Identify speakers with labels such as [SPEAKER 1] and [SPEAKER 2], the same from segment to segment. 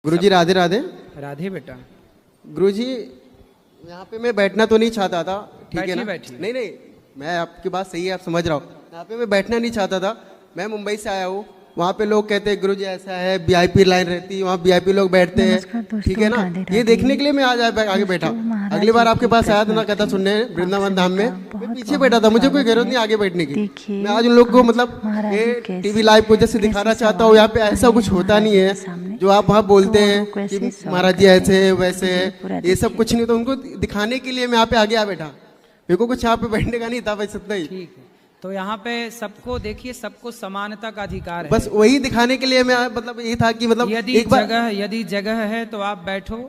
[SPEAKER 1] गुरुजी राधे राधे।
[SPEAKER 2] राधे बेटा।
[SPEAKER 1] गुरुजी यहाँ पे मैं बैठना तो नहीं चाहता था, ठीक है ना?
[SPEAKER 2] बैठिए।
[SPEAKER 1] नहीं नहीं, मैं आपकी बात सही है, आप समझ रहा हूँ। यहाँ पे मैं बैठना नहीं चाहता था, मैं मुंबई से आया हूँ। वहाँ पे लोग कहते हैं गुरुजी ऐसा है, वीआईपी लाइन रहती है, वहाँ वीआईपी लोग बैठते हैं, ठीक है ना? ये देखने के लिए मैं आज आगे बैठा। अगली बार आपके पास आया था ना कथा सुनने वृंदावन धाम में, मैं पीछे बैठा था, मुझे कोई जरूरत नहीं आगे बैठने की। मैं आज उन लोग को मतलब ये टीवी लाइव को जैसे दिखाना चाहता हूँ, यहाँ पे ऐसा कुछ होता नहीं है जो आप वहाँ बोलते हैं कि महाराज जी ऐसे है वैसे है, ये सब कुछ नहीं। तो उनको दिखाने के लिए मैं यहाँ पे आगे आ बैठा, मेरे को कुछ यहाँ पे बैठने का नहीं था, बस इतना ही।
[SPEAKER 2] ठीक है, तो यहाँ पे सबको देखिए, सबको समानता का अधिकार है।
[SPEAKER 1] बस वही दिखाने के लिए मैं मतलब ये था कि मतलब
[SPEAKER 2] यदि जगह है तो आप बैठो,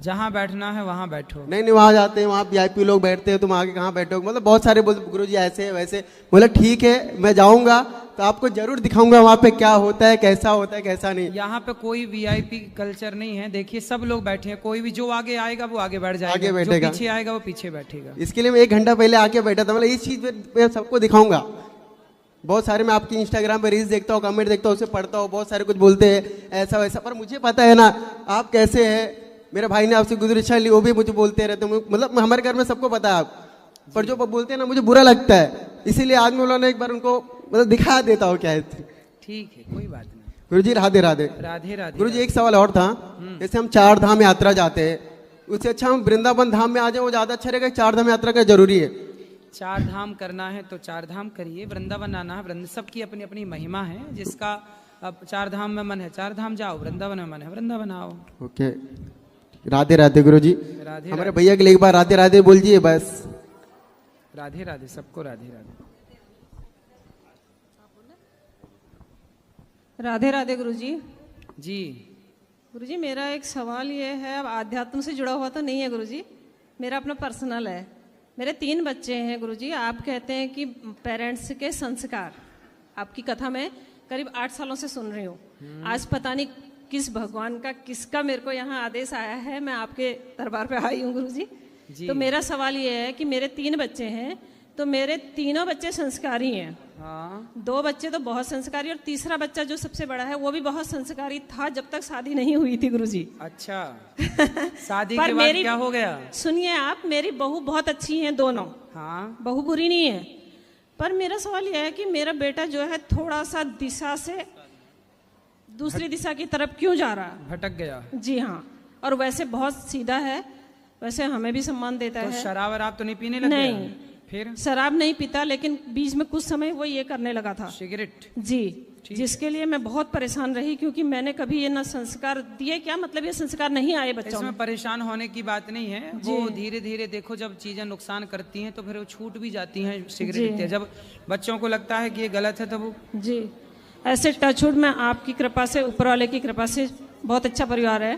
[SPEAKER 2] जहाँ बैठना है वहाँ बैठो।
[SPEAKER 1] नहीं वहाँ जाते हैं, वहाँ वीआईपी लोग बैठते हैं, तुम आगे कहाँ बैठोगे? मतलब बहुत सारे बोलते गुरुजी ऐसे वैसे। बोला ठीक है, मैं जाऊँगा तो आपको जरूर दिखाऊंगा वहाँ पे क्या होता है, कैसा होता है, कैसा नहीं।
[SPEAKER 2] यहाँ पे कोई वीआईपी कल्चर नहीं है। देखिए सब लोग बैठे हैं, कोई भी जो आगे आएगा वो आगे बैठ जाएगा,
[SPEAKER 1] आगे बैठेगा,
[SPEAKER 2] जो पीछे आएगा वो पीछे बैठेगा।
[SPEAKER 1] इसके लिए मैं 1 घंटा पहले आके बैठा था, मतलब इस चीज मैं सबको दिखाऊंगा। बहुत सारे मैं आपकी इंस्टाग्राम पे रील्स देखता हूँ, कमेंट देखता हूँ, उसे पढ़ता हूँ, बहुत सारे कुछ बोलते हैं ऐसा वैसा, पर मुझे पता है ना आप कैसे हैं। मेरे भाई ने आपसे गुजरिशा ली, वो भी मुझे बोलते रहते हैं, मतलब हमारे घर में सबको पता है आप, पर जो बोलते हैं ना मुझे बुरा लगता है, इसीलिए आज मैं बोला एक बार उनको मतलब दिखा देता हूँ क्या है।
[SPEAKER 2] ठीक है, कोई बात नहीं।
[SPEAKER 1] गुरुजी राधे राधे।
[SPEAKER 2] राधे राधे।
[SPEAKER 1] गुरुजी एक सवाल और था, जैसे हम 4 धाम यात्रा जाते हैं, उससे अच्छा हम वृंदावन धाम में आ जाए, वो ज्यादा अच्छा रहेगा। 4 धाम यात्रा का जरूरी है?
[SPEAKER 2] 4 धाम करना है तो 4 धाम करिए, वृंदावन आना है, सबकी अपनी अपनी महिमा है। जिसका अब 4 धाम में मन है 4 धाम जाओ, वृंदावन में मन है वृंदावन आओ।
[SPEAKER 1] ओके, राधे राधे गुरुजी।
[SPEAKER 2] राधे
[SPEAKER 1] हमारे भैया के लिए एक बार राधे राधे बोलिए बस।
[SPEAKER 2] राधे राधे, सबको राधे राधे।
[SPEAKER 3] राधे राधे गुरुजी।
[SPEAKER 2] जी
[SPEAKER 3] गुरुजी, मेरा एक सवाल ये है, अब आध्यात्म से जुड़ा हुआ तो नहीं है गुरुजी, मेरा अपना पर्सनल है। मेरे 3 बच्चे हैं गुरुजी। आप कहते हैं कि पेरेंट्स के संस्कार, आपकी कथा में करीब 8 सालों से सुन रही हूँ। आज पता नहीं किस भगवान का किसका मेरे को यहाँ आदेश आया है, मैं आपके दरबार पे आई हूँ गुरुजी। तो मेरा सवाल ये है कि मेरे 3 बच्चे हैं, तो मेरे तीनों बच्चे संस्कारी हैं।
[SPEAKER 2] हाँ।
[SPEAKER 3] 2 बच्चे तो बहुत संस्कारी, और तीसरा बच्चा जो सबसे बड़ा है वो भी बहुत संस्कारी था जब तक शादी नहीं हुई थी गुरुजी।
[SPEAKER 2] अच्छा। शादी के बाद क्या हो गया?
[SPEAKER 3] सुनिए आप, मेरी बहू बहुत अच्छी हैं दोनों।
[SPEAKER 2] हाँ।
[SPEAKER 3] बहू बुरी नहीं है, पर मेरा सवाल यह है कि मेरा बेटा जो है थोड़ा सा दिशा से दूसरी दिशा की तरफ क्यों जा रहा है?
[SPEAKER 2] भटक गया।
[SPEAKER 3] जी हाँ, और वैसे बहुत सीधा है, वैसे हमें भी सम्मान देता है।
[SPEAKER 2] शराब वराब तो नहीं पीने लग गया?
[SPEAKER 3] नहीं,
[SPEAKER 2] फिर
[SPEAKER 3] शराब नहीं पीता, लेकिन बीच में कुछ समय वो ये करने लगा था,
[SPEAKER 2] सिगरेट।
[SPEAKER 3] जी, जिसके लिए मैं बहुत परेशान रही, क्योंकि मैंने कभी ये ना संस्कार दिए, क्या मतलब ये संस्कार नहीं आए बच्चों में।
[SPEAKER 2] इसमें परेशान होने की बात नहीं है, वो धीरे धीरे देखो, जब चीजें नुकसान करती हैं तो फिर वो छूट भी जाती हैं। सिगरेट जब बच्चों को लगता है कि ये गलत है तो वो
[SPEAKER 3] जी, ऐसे टचवुड में आपकी कृपा से, ऊपर वाले की कृपा से बहुत अच्छा परिवार है।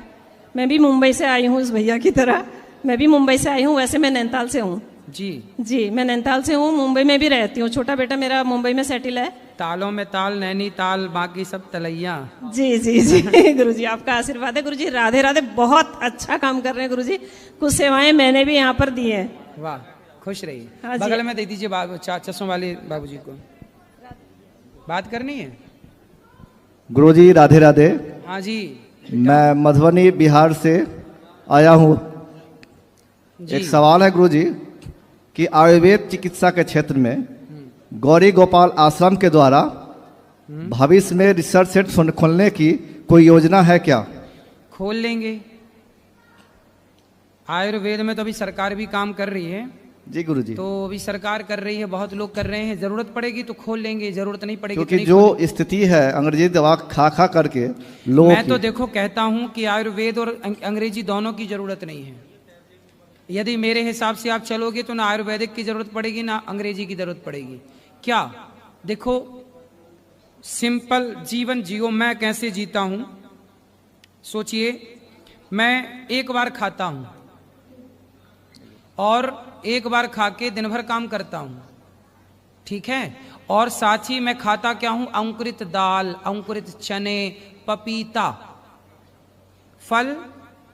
[SPEAKER 3] मैं भी मुंबई से आई हूँ, उस भैया की तरह मैं भी मुंबई से आई हूँ। वैसे मैं नैनीताल से हूँ। जी, मैं नैनीताल से हूँ, मुंबई में भी रहती हूँ। छोटा बेटा मेरा मुंबई में सेटिल है।
[SPEAKER 2] तालों में ताल, नैनीताल, बाकी सब तलैया।
[SPEAKER 3] जी जी जी गुरुजी, आपका आशीर्वाद है गुरुजी। राधे राधे, बहुत अच्छा काम कर रहे हैं गुरुजी। कुछ सेवाएं मैंने भी यहाँ पर दी है।
[SPEAKER 2] वाह, खुश रहिए।
[SPEAKER 3] हाँ,
[SPEAKER 2] बगल में दे दीजिए चश्मों वाले बाबूजी को, बात करनी है।
[SPEAKER 4] गुरुजी राधे राधे।
[SPEAKER 2] हाँ जी,
[SPEAKER 4] मैं मधुबनी बिहार से आया हूँ। एक सवाल है गुरुजी कि आयुर्वेद चिकित्सा के क्षेत्र में गौरी गोपाल आश्रम के द्वारा भविष्य में रिसर्च सेंटर खोलने की कोई योजना है क्या?
[SPEAKER 2] खोल लेंगे। आयुर्वेद में तो अभी सरकार भी काम कर रही है।
[SPEAKER 4] जी गुरुजी।
[SPEAKER 2] तो अभी सरकार कर रही है, बहुत लोग कर रहे हैं। जरूरत पड़ेगी तो खोल लेंगे, जरूरत नहीं पड़ेगी
[SPEAKER 4] क्योंकि जो स्थिति है अंग्रेजी दवा खा खा करके लोग,
[SPEAKER 2] मैं तो देखो कहता हूं कि आयुर्वेद और अंग्रेजी दोनों की जरूरत नहीं है। यदि मेरे हिसाब से आप चलोगे तो ना आयुर्वेदिक की जरूरत पड़ेगी ना अंग्रेजी की जरूरत पड़ेगी। क्या देखो, सिंपल जीवन जियो। मैं कैसे जीता हूं सोचिए। मैं एक बार खाता हूं और एक बार खा के दिन भर काम करता हूं, ठीक है। और साथ ही मैं खाता क्या हूं? अंकुरित दाल, अंकुरित चने, पपीता, फल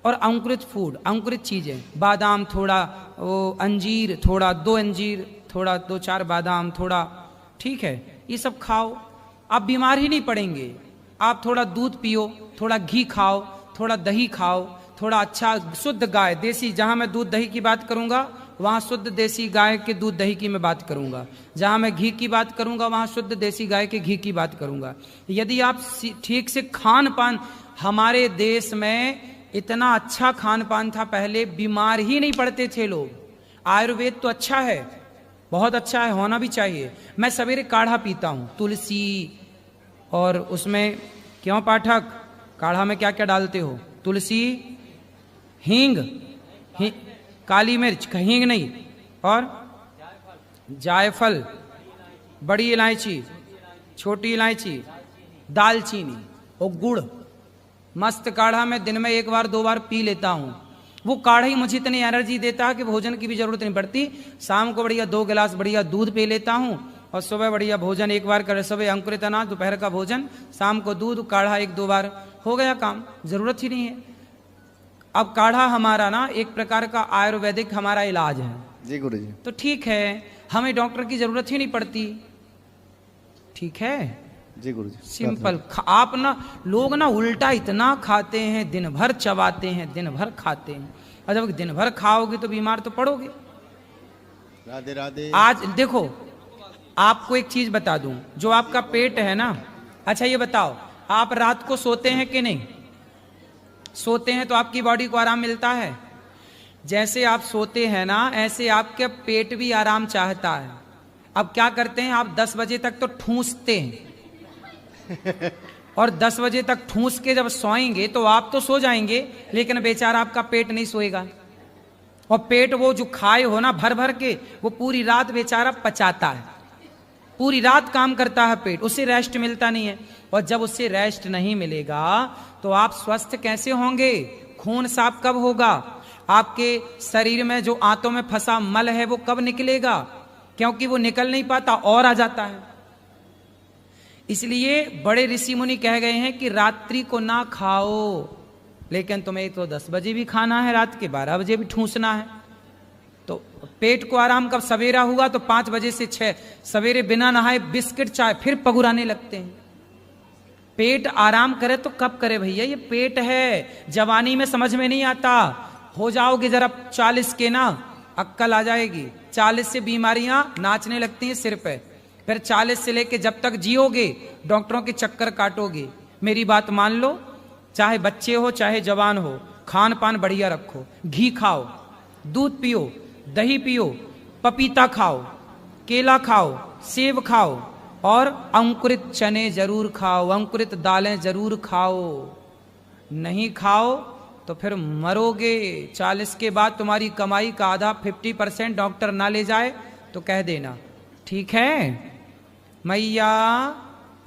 [SPEAKER 2] और अंकुरित फूड, अंकुरित चीजें, बादाम थोड़ा, वो अंजीर थोड़ा, 2 अंजीर थोड़ा, 2-4 बादाम थोड़ा, ठीक है। ये सब खाओ, आप बीमार ही नहीं पड़ेंगे। आप थोड़ा दूध पियो, थोड़ा घी खाओ, थोड़ा दही खाओ, थोड़ा अच्छा शुद्ध गाय देसी, जहां मैं दूध दही की बात करूंगा वहां शुद्ध देसी गाय के दूध दही की मैं बात करूंगा, जहां मैं घी की बात करूंगा वहां शुद्ध देसी गाय के घी की बात करूंगा। यदि आप ठीक से खान पान, हमारे देश में इतना अच्छा खान पान था पहले, बीमार ही नहीं पड़ते थे लोग। आयुर्वेद तो अच्छा है, बहुत अच्छा है, होना भी चाहिए। मैं सवेरे काढ़ा पीता हूं, तुलसी, और उसमें क्यों पाठक, काढ़ा में क्या क्या डालते हो? तुलसी, हींग, काली मिर्च, हींग नहीं, और जायफल, बड़ी इलायची, छोटी इलायची, दालचीनी और गुड़। मस्त काढ़ा मैं दिन में 1 बार 2 बार पी लेता हूं। वो काढ़ा ही मुझे इतनी एनर्जी देता है कि भोजन की भी जरूरत नहीं पड़ती। शाम को बढ़िया 2 गिलास बढ़िया दूध पी लेता हूं, और सुबह बढ़िया भोजन 1 बार कर, सुबह अंकुरित अनाज, दोपहर का भोजन, शाम को दूध, काढ़ा 1-2 बार, हो गया काम, जरूरत ही नहीं है। अब काढ़ा हमारा ना एक प्रकार का आयुर्वेदिक हमारा इलाज है।
[SPEAKER 4] जी गुरुजी।
[SPEAKER 2] तो ठीक है, हमें डॉक्टर की जरूरत ही नहीं पड़ती। ठीक है
[SPEAKER 4] जी गुरुजी।
[SPEAKER 2] सिंपल। आप ना, लोग ना उल्टा इतना खाते हैं, दिन भर चबाते हैं, दिन भर खाते हैं, और जब दिन भर खाओगे तो बीमार तो पड़ोगे।
[SPEAKER 1] राधे राधे।
[SPEAKER 2] आज देखो, आपको एक चीज बता दूं, जो आपका पेट है ना, अच्छा ये बताओ, आप रात को सोते हैं कि नहीं? सोते हैं तो आपकी बॉडी को आराम मिलता है। जैसे आप सोते हैं ना, ऐसे आपके पेट भी आराम चाहता है। अब क्या करते हैं आप, 10 बजे तक तो ठूंसते हैं और 10 बजे तक ठूंस के जब सोएंगे तो आप तो सो जाएंगे, लेकिन बेचारा आपका पेट नहीं सोएगा। और पेट वो जो खाए हो ना भर भर के, वो पूरी रात बेचारा पचाता है, पूरी रात काम करता है पेट, उससे रेस्ट मिलता नहीं है। और जब उससे रेस्ट नहीं मिलेगा तो आप स्वस्थ कैसे होंगे? खून साफ कब होगा? आपके शरीर में जो आंतों में फंसा मल है वो कब निकलेगा? क्योंकि वो निकल नहीं पाता और आ जाता है। इसलिए बड़े ऋषि मुनि कह गए हैं कि रात्रि को ना खाओ, लेकिन तुम्हें तो 10 बजे भी खाना है, रात के 12 बजे भी ठूंसना है। तो पेट को आराम कब? सवेरा हुआ तो 5 बजे से 6, सवेरे बिना नहाए बिस्किट चाय फिर पगुराने लगते हैं। पेट आराम करे तो कब करे भैया? ये पेट है, जवानी में समझ में नहीं आता। हो जाओगे जरा 40 के ना, अक्कल आ जाएगी। 40 से बीमारियां नाचने लगती हैं सिर पे। फिर 40 से लेके जब तक जियोगे डॉक्टरों के चक्कर काटोगे। मेरी बात मान लो, चाहे बच्चे हो चाहे जवान हो, खान पान बढ़िया रखो, घी खाओ, दूध पियो, दही पियो, पपीता खाओ, केला खाओ, सेब खाओ, और अंकुरित चने जरूर खाओ, अंकुरित दालें जरूर खाओ। नहीं खाओ तो फिर मरोगे। 40 के बाद तुम्हारी कमाई का आधा 50% डॉक्टर ना ले जाए तो कह देना, ठीक है? मैया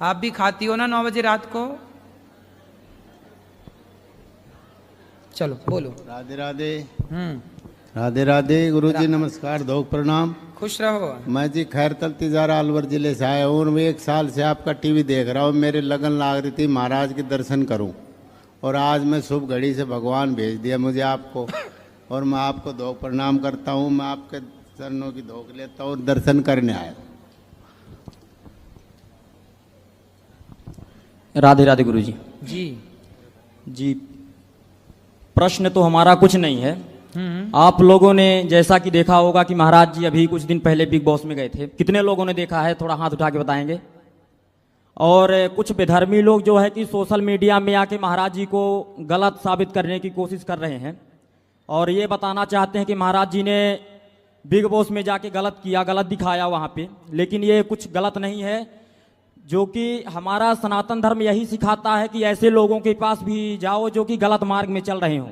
[SPEAKER 2] आप भी खाती हो ना 9 बजे रात को? चलो बोलो।
[SPEAKER 1] राधे राधे। राधे राधे। गुरुजी नमस्कार, धोक प्रणाम।
[SPEAKER 2] खुश रहो।
[SPEAKER 1] मैं जी खैरतल तिजारा अलवर जिले से आया हूँ और मैं 1 साल से आपका टीवी देख रहा हूँ। मेरे लगन लाग रही थी महाराज के दर्शन करूँ, और आज मैं शुभ घड़ी से भगवान भेज दिया मुझे आपको, और मैं आपको धोक प्रणाम करता हूँ। मैं आपके चरणों की धोक लेता हूँ और दर्शन करने आया।
[SPEAKER 5] राधे राधे गुरुजी।
[SPEAKER 2] जी
[SPEAKER 5] जी, प्रश्न तो हमारा कुछ नहीं है। आप लोगों ने जैसा कि देखा होगा कि महाराज जी अभी कुछ दिन पहले बिग बॉस में गए थे। कितने लोगों ने देखा है? थोड़ा हाथ उठा के बताएंगे। और कुछ बेधर्मी लोग जो है कि सोशल मीडिया में आके महाराज जी को गलत साबित करने की कोशिश कर रहे हैं, और ये बताना चाहते हैं कि महाराज जी ने बिग बॉस में जाके गलत किया, गलत दिखाया वहाँ पे। लेकिन ये कुछ गलत नहीं है, जो कि हमारा सनातन धर्म यही सिखाता है कि ऐसे लोगों के पास भी जाओ जो कि गलत मार्ग में चल रहे हों।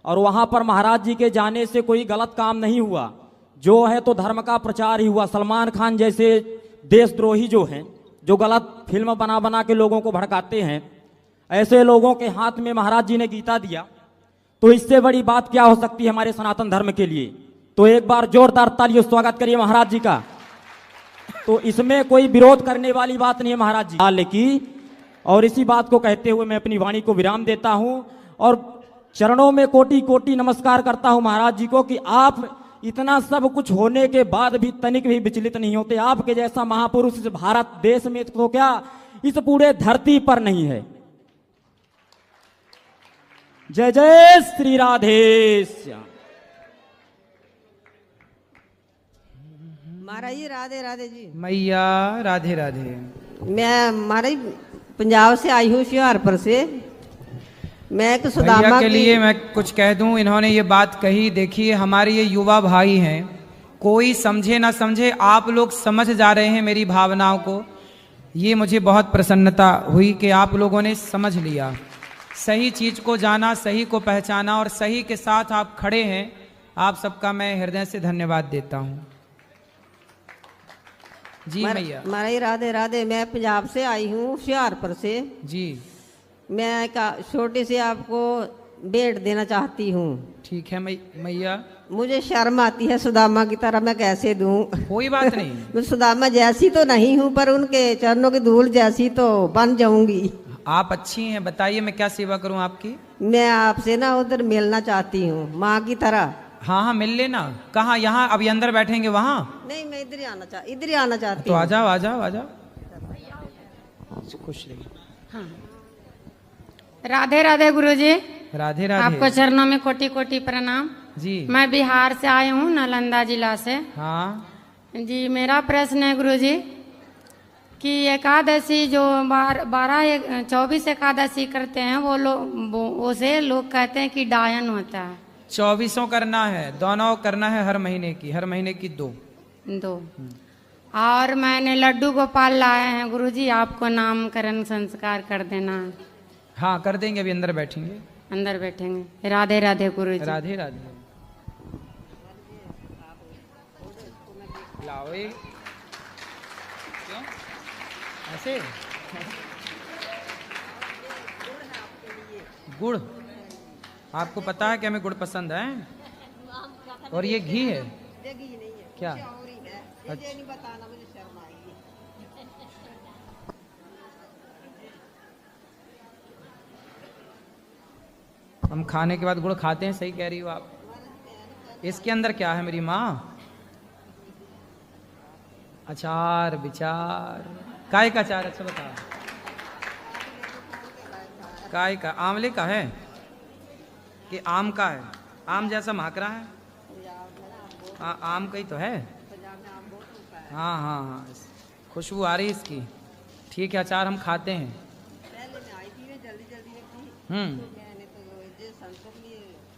[SPEAKER 5] और वहाँ पर महाराज जी के जाने से कोई गलत काम नहीं हुआ, जो है तो धर्म का प्रचार ही हुआ। सलमान खान जैसे देशद्रोही जो हैं, जो गलत फिल्म बना बना के लोगों को भड़काते हैं, ऐसे लोगों के हाथ में महाराज जी ने गीता दिया, तो इससे बड़ी बात क्या हो सकती है हमारे सनातन धर्म के लिए? तो एक बार जोरदार तालियों से स्वागत करिए महाराज जी का। तो इसमें कोई विरोध करने वाली बात नहीं है महाराज जी लेकिन, और इसी बात को कहते हुए मैं अपनी वाणी को विराम देता हूं और चरणों में कोटि कोटि नमस्कार करता हूं महाराज जी को कि आप इतना सब कुछ होने के बाद भी तनिक भी विचलित नहीं होते। आपके जैसा महापुरुष इस भारत देश में तो क्या इस पूरे धरती पर नहीं है। जय जय श्री राधेश्याम।
[SPEAKER 6] महाराज जी राधे राधे जी।
[SPEAKER 2] मैया राधे राधे।
[SPEAKER 6] मैं महाराज पंजाब से आई हूँ होशियारपुर से। मैं एक सुदामा
[SPEAKER 2] भैया के
[SPEAKER 6] की
[SPEAKER 2] लिए मैं कुछ कह दूं, इन्होंने ये बात कही। देखिए हमारे ये युवा भाई हैं, कोई समझे ना समझे, आप लोग समझ जा रहे हैं मेरी भावनाओं को। ये मुझे बहुत प्रसन्नता हुई कि आप लोगों ने समझ लिया, सही चीज को जाना, सही को पहचाना और सही के साथ आप खड़े हैं। आप सबका मैं हृदय से धन्यवाद देता हूं। जी मैया।
[SPEAKER 6] महाराज राधे राधे। मैं पंजाब से आई हूँ होशियारपुर से
[SPEAKER 2] जी
[SPEAKER 6] मैं एक छोटी सी आपको भेंट देना चाहती हूँ।
[SPEAKER 2] ठीक है मैया।
[SPEAKER 6] मुझे शर्म आती है सुदामा की तरह, मैं कैसे दूं?
[SPEAKER 2] कोई बात नहीं।
[SPEAKER 6] मैं सुदामा जैसी तो नहीं हूँ, पर उनके चरणों की धूल जैसी तो बन जाऊंगी।
[SPEAKER 2] आप अच्छी हैं, बताइए मैं क्या सेवा करूं आपकी।
[SPEAKER 6] मैं आपसे ना उधर मिलना चाहती हूँ, माँ की तरह।
[SPEAKER 2] हाँ हाँ मिल लेना। कहाँ? यहाँ अभी अंदर बैठेंगे वहाँ?
[SPEAKER 6] नहीं, मैं इधर ही आना चाहती
[SPEAKER 2] तो
[SPEAKER 6] हूँ।
[SPEAKER 2] आ जाओ आ जाओ आ जाओ। खुश रहिए।
[SPEAKER 7] हाँ। राधे राधे गुरुजी।
[SPEAKER 2] राधे राधे।
[SPEAKER 7] आपको चरणों में कोटि कोटि प्रणाम
[SPEAKER 2] जी।
[SPEAKER 7] मैं बिहार से आई हूँ, नालंदा जिला से।
[SPEAKER 2] हाँ
[SPEAKER 7] जी मेरा प्रश्न है गुरुजी कि एकादशी जो 24 एकादशी करते हैं वो लोग, उसे लोग कहते हैं कि डायन होता है।
[SPEAKER 2] 24 करना है, दोनों करना है हर महीने की, हर महीने की दो।
[SPEAKER 7] और मैंने लड्डू गोपाल लाए हैं गुरुजी, आपको नामकरण संस्कार कर देना।
[SPEAKER 2] हाँ कर देंगे, अभी अंदर बैठेंगे।
[SPEAKER 7] अंदर बैठेंगे। राधे राधे गुरुजी।
[SPEAKER 2] राधे राधे। लाओ ये। क्यों ऐसे? गुड़ आपको पता है कि हमें गुड़ पसंद है, और ये घी है क्या? अच्छा। हम खाने के बाद गुड़ खाते हैं, सही कह रही हो आप। इसके अंदर क्या है मेरी माँ? अचार विचार। काय का अचार? अच्छा बता। काय का? आंवले का है कि आम का है? आम जैसा महक रहा है। हाँ आम का ही तो है। हाँ हाँ हाँ खुशबू आ रही इसकी। ठीक है, अचार हम खाते हैं।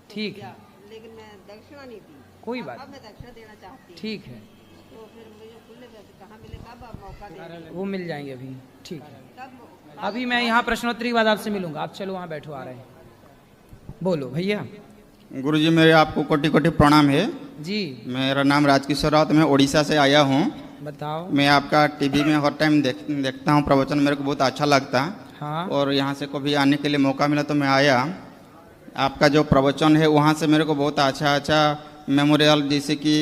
[SPEAKER 2] ठीक है,
[SPEAKER 6] लेकिन मैं दक्षिणा नहीं दी।
[SPEAKER 2] कोई बात
[SPEAKER 6] मैं दक्षिणा देना चाहती हूँ।
[SPEAKER 2] ठीक है,
[SPEAKER 6] तो फिर मुझे खुले पैसे कहाँ मिले? कब आप मौका देंगे?
[SPEAKER 2] वो मिल जाएंगे अभी। ठीक है,
[SPEAKER 6] कब?
[SPEAKER 2] अभी मैं यहाँ प्रश्नोत्तरी के बाद आपसे मिलूंगा। आप चलो वहाँ बैठो, आ रहे हैं। बोलो भैया।
[SPEAKER 8] गुरुजी मेरे आपको कोटि कोटि प्रणाम है
[SPEAKER 2] जी।
[SPEAKER 8] मेरा नाम राजकिशोर राउत, मैं उड़ीसा से आया हूँ।
[SPEAKER 2] बताओ।
[SPEAKER 8] मैं आपका टीवी में हर टाइम देखता हूँ प्रवचन, मेरे को बहुत अच्छा लगता है।
[SPEAKER 2] हाँ।
[SPEAKER 8] और यहाँ से कभी आने के लिए मौका मिला तो मैं आया। आपका जो प्रवचन है वहाँ से मेरे को बहुत अच्छा मेमोरियल, जैसे कि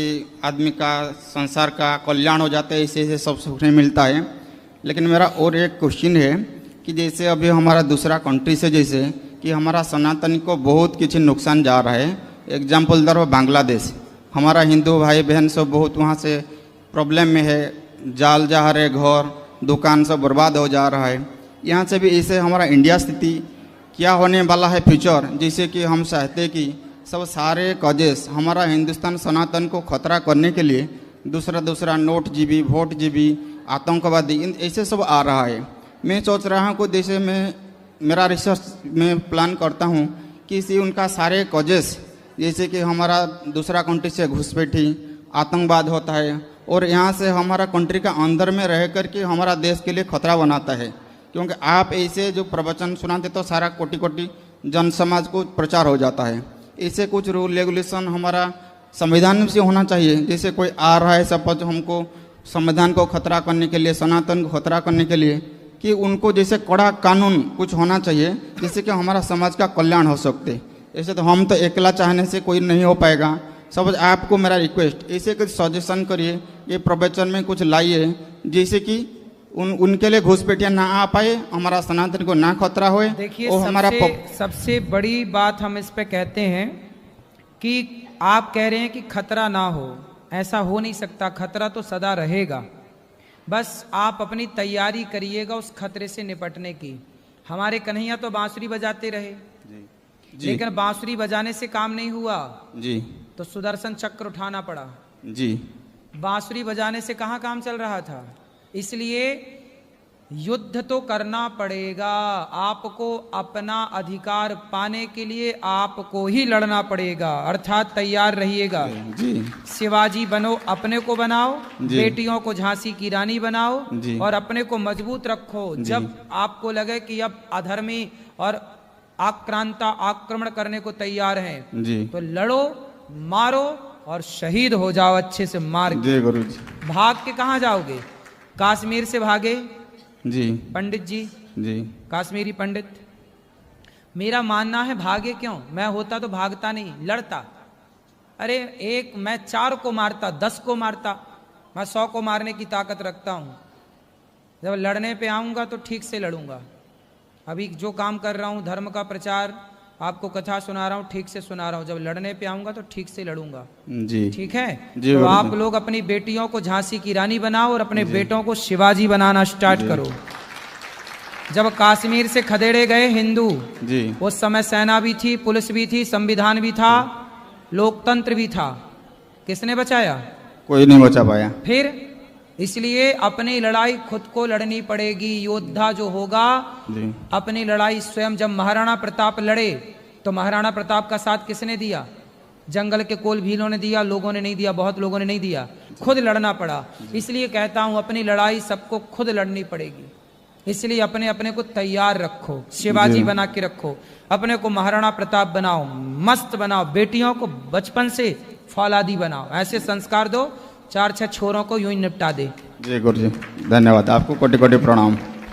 [SPEAKER 8] आदमी का संसार का कल्याण हो जाता है, ऐसे सब सीखने मिलता है। लेकिन मेरा और एक क्वेश्चन है कि जैसे अभी हमारा दूसरा कंट्री से, जैसे कि हमारा सनातन को बहुत किसी नुकसान जा रहा है। एग्जाम्पल दर बांग्लादेश, हमारा हिंदू भाई बहन सब बहुत वहाँ से प्रॉब्लम में है, जाल जा रहे, घर दुकान सब बर्बाद हो जा रहा है। यहाँ से भी ऐसे हमारा इंडिया स्थिति क्या होने वाला है फ्यूचर, जैसे कि हम चाहते कि सब सारे कॉजेस हमारा हिंदुस्तान सनातन को खतरा करने के लिए दूसरा नोट जीबी, वोट जीबी, आतंकवादी, ऐसे सब आ रहा है। मैं सोच रहा हूँ कि जैसे मैं मेरा रिसर्च में प्लान करता हूँ कि इसी उनका सारे कॉजेस, जैसे कि हमारा दूसरा कंट्री से घुसपैठी, आतंकवाद होता है, और यहाँ से हमारा कंट्री का अंदर में रह कर के हमारा देश के लिए खतरा बनाता है। क्योंकि आप ऐसे जो प्रवचन सुनाते तो सारा कोटि कोटि जन समाज को प्रचार हो जाता है। ऐसे कुछ रूल रेगुलेशन हमारा संविधान से होना चाहिए। जैसे कोई आ रहा है, सपोज हमको संविधान को खतरा करने के लिए, सनातन को खतरा करने के लिए, कि उनको जैसे कड़ा कानून कुछ होना चाहिए, जिससे कि हमारा समाज का कल्याण हो सकते। ऐसे तो हम तो अकेला चाहने से कोई नहीं हो पाएगा। सपोज आपको मेरा रिक्वेस्ट, ऐसे कुछ सजेशन करिए, ये प्रवचन में कुछ लाइए, जैसे कि उनके लिए घुसपैठिया ना आ पाए, हमारा सनातन को ना खतरा होए।
[SPEAKER 2] देखिए
[SPEAKER 8] और हमारा
[SPEAKER 2] सबसे बड़ी बात हम इस पे कहते हैं कि आप कह रहे हैं कि खतरा ना हो, ऐसा हो नहीं सकता। खतरा तो सदा रहेगा, बस आप अपनी तैयारी करिएगा उस खतरे से निपटने की। हमारे कन्हैया तो बांसुरी बजाते रहे, लेकिन बांसुरी बजाने से काम नहीं हुआ,
[SPEAKER 8] जी
[SPEAKER 2] तो सुदर्शन चक्र उठाना पड़ा।
[SPEAKER 8] जी
[SPEAKER 2] बांसुरी बजाने से कहाँ काम चल रहा था? इसलिए युद्ध तो करना पड़ेगा। आपको अपना अधिकार पाने के लिए आपको ही लड़ना पड़ेगा, अर्थात तैयार रहिएगा।
[SPEAKER 8] जी
[SPEAKER 2] शिवाजी बनो, अपने को बनाओ,
[SPEAKER 8] जी।
[SPEAKER 2] बेटियों को झांसी की रानी बनाओ
[SPEAKER 8] जी।
[SPEAKER 2] और अपने को मजबूत रखो। जब आपको लगे कि अब अधर्मी और आक्रमण करने को तैयार हैं,
[SPEAKER 8] जी
[SPEAKER 2] तो लड़ो, मारो और शहीद हो जाओ अच्छे से मार के।
[SPEAKER 8] जी गुरु जी।
[SPEAKER 2] भाग के कहाँ जाओगे? कश्मीर से भागे
[SPEAKER 8] जी
[SPEAKER 2] पंडित जी,
[SPEAKER 8] जी
[SPEAKER 2] कश्मीरी पंडित। मेरा मानना है भागे क्यों? मैं होता तो भागता नहीं, लड़ता। अरे एक मैं 4 को मारता, 10 को मारता, मैं 100 को मारने की ताकत रखता हूं। जब लड़ने पे आऊंगा तो ठीक से लड़ूंगा। अभी जो काम कर रहा हूं, धर्म का प्रचार, आपको कथा सुना रहा हूं, ठीक से सुना रहा हूं। जब लड़ने पे आऊंगा तो ठीक से लड़ूंगा।
[SPEAKER 8] जी
[SPEAKER 2] ठीक है?
[SPEAKER 8] जी
[SPEAKER 2] तो
[SPEAKER 8] गुरु
[SPEAKER 2] आप
[SPEAKER 8] जी।
[SPEAKER 2] लोग अपनी बेटियों को झांसी की रानी बनाओ और अपने बेटों को शिवाजी बनाना स्टार्ट करो। जब कश्मीर से खदेड़े गए हिंदू,
[SPEAKER 8] जी
[SPEAKER 2] उस समय सेना भी थी, पुलिस भी थी, संविधान भी था, लोकतंत्र भी था। किसने बचाया?
[SPEAKER 8] कोई नहीं बचा पाया।
[SPEAKER 2] फिर इसलिए अपनी लड़ाई खुद को लड़नी पड़ेगी। योद्धा जो होगा
[SPEAKER 8] जी
[SPEAKER 2] अपनी लड़ाई स्वयं। जब महाराणा प्रताप लड़े तो महाराणा प्रताप का साथ किसने दिया? जंगल के कोल भीलों ने दिया, लोगों ने नहीं दिया, बहुत लोगों ने नहीं दिया, खुद लड़ना पड़ा। इसलिए कहता हूं अपनी लड़ाई सबको खुद लड़नी पड़ेगी। इसलिए अपने अपने को तैयार रखो, शिवाजी बना के रखो, अपने को महाराणा प्रताप बनाओ, मस्त बनाओ, बेटियों को बचपन से फौलादी बनाओ, ऐसे संस्कार दो 4-6 छोरों को यूं ही निपटा दे।
[SPEAKER 8] जी गुरु जी, धन्यवाद आपको, कोटि कोटि प्रणाम।